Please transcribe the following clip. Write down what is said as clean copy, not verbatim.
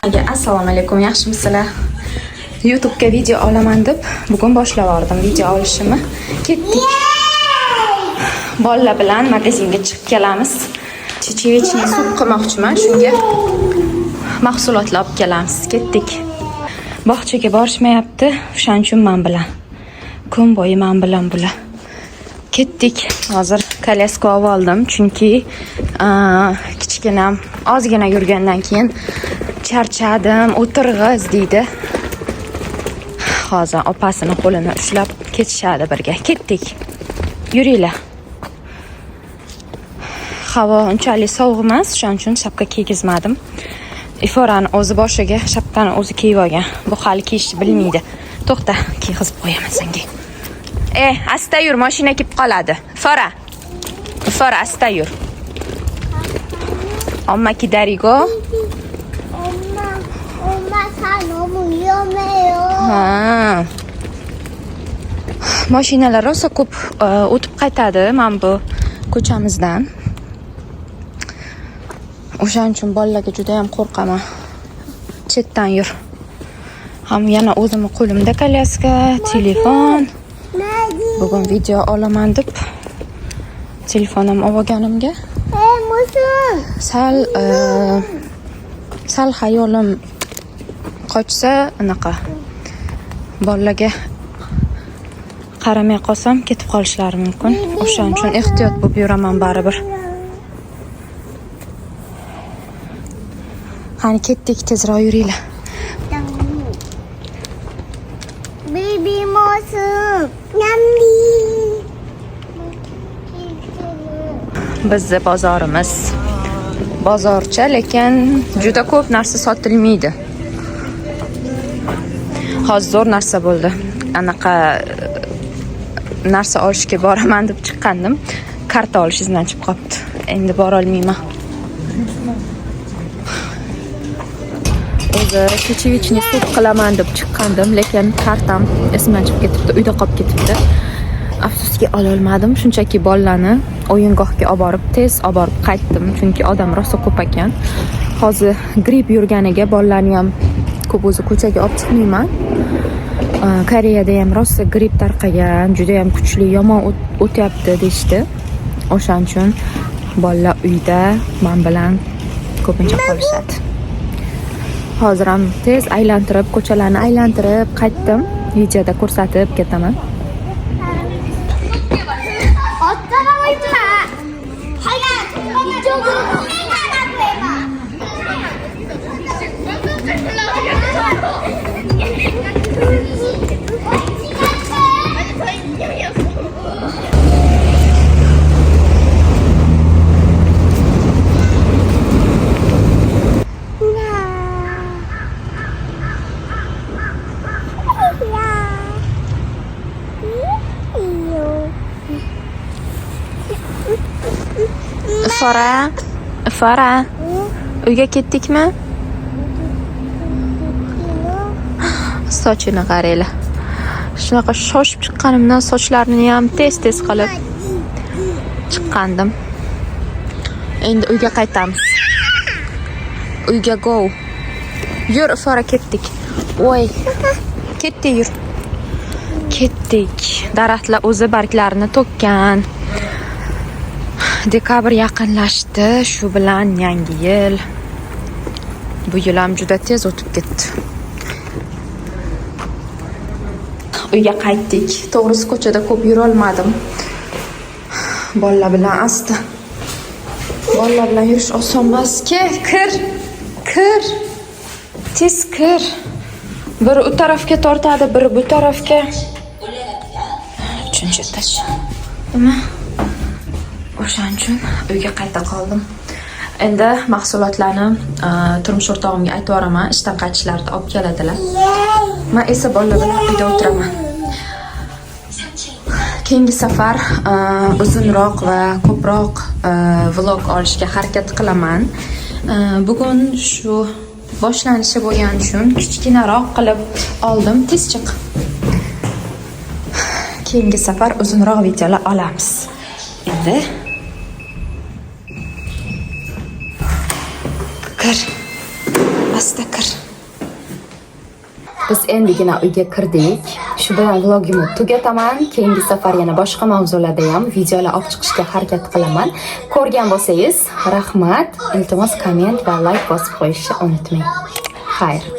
Assalomu alaykum, yaxshimisizlar? YouTube'ga video olaman deb bugun boshlab yubordim video olishimni. Ketdik. Bolalar bilan magazinga chiqib kelamiz. Chechevichni sup qilmoqchiman, shunga mahsulotlar olib kelamiz. Ketdik. Bog'chaga borishmayapti, o'shaning uchun men bilan. Kun bo'yi men bilan bular. Ketdik. Hozir kolyaska oldim, chunki kichkinam ozgina yurgandan keyin charchadim, o'tirg'iz deydi. Hozir opasini qo'lini ushlab ketishadi birga. Ketdik. Yuringlar. Havo unchalik sovuq emas, shuning uchun shapka kiygizmadim. Iforani o'zi boshiga shapkani o'zi kiyib olgan. Bu hali kiyishni bilmaydi. To'xta, kiygizib qo'yaman senga. Asta yur, mashina kelib qoladi. Ifora, asta yur. Ommaki darigo. Mashinalar rosa ko'p o'tib qaytadi mana bu ko'chamizdan. O'shaning uchun bolalarga juda ham qo'rqaman. Chetdan yur. Ham yana o'zimning qo'limda kolyaska, telefon. Bugun video olaman deb telefonim olganimga sal hayolim qochsa, anaqa bolalarga qaramay qolsam ketib qolishlari mumkin. O'shaning uchun ehtiyot bo'lib yuraman baribir. Qani ketdik, tezroq yuringlar. Baby mosu, yummy. Bizning bozorimiz bozorcha, lekin juda ko'p narsa sotilmaydi. Hozir zo'r narsa bo'ldi. Anaqa narsa olishga boraman deb chiqqandim. Karta olish izdan chiqib qopti. Endi bora olmayman. O'zi chechevichni sup qilaman deb chiqqandim, lekin kartam esimdan chiqib ketibdi, uyda qolib ketibdi. Afsuski ola olmadim. Shunchaki bolalarni o'yingohga olib borib, tez olib borib qaytdim, chunki odam rosa ko'p ekan. Hozir grip yurganiga bolalarni ham ko'p o'zi ko'chaga olib chiqmayman. Koreyada ham rosa grip tarqagan, juda ham kuchli, yomon o'tyapti deyshti. O'shaning uchun bolalar uyda men bilan ko'pincha qolishadi. Hozir ham tez aylantirib, ko'chalarni aylantirib qaytdim. Videoda ko'rsatib ketaman. Ifora. Uyga ketdikmi? Sochini qaranglar. Shunaqa shoshib chiqqanimdan sochlarini ham tez qilib chiqqandim. Endi uyga qaytamiz. Uyga go. Yur, Ifora, ketdik. Voy. Ketdi, yur. Ketdik. Daraxtlar o'zi barglarini to'kkan. Dekabr yaqinlashdi, shu bilan yangi yil. Bu yil ham juda tez o'tib ketdi. Uyga qaytdik. To'g'risi ko'chada ko'p yura olmadim. Bolalar bilan asta. Bolalar bilan yurish oson emas. Kir. Tez kir. Biri u tarafga tortadi, biri bu tarafga. Uchinchi etaj. Nima? O'shaning uchun uyga qayta qoldim. Endi mahsulotlarni turmush o'rtog'imga aytib yuboraman, ishdan qaytishlarida olib keladilar. Men esa bolalar bilan uyda o'tiraman. Keyingi safar uzunroq va ko'proq vlog olishga harakat qilaman. Bugun shu boshlanishi bo'lgani uchun kichkinaroq qilib oldim, tez chiq. Keyingi safar uzunroq videolar olamiz. Endi Asta kir. Biz endigina uyga kirdik. Shu bilan vlogimni tugataman. Keyingi safar yana boshqa mavzularda ham videolar olib chiqishga harakat qilaman. Ko'rgan bo'lsangiz, rahmat. Iltimos komment va like bosib qo'yishni unutmang. Xayr.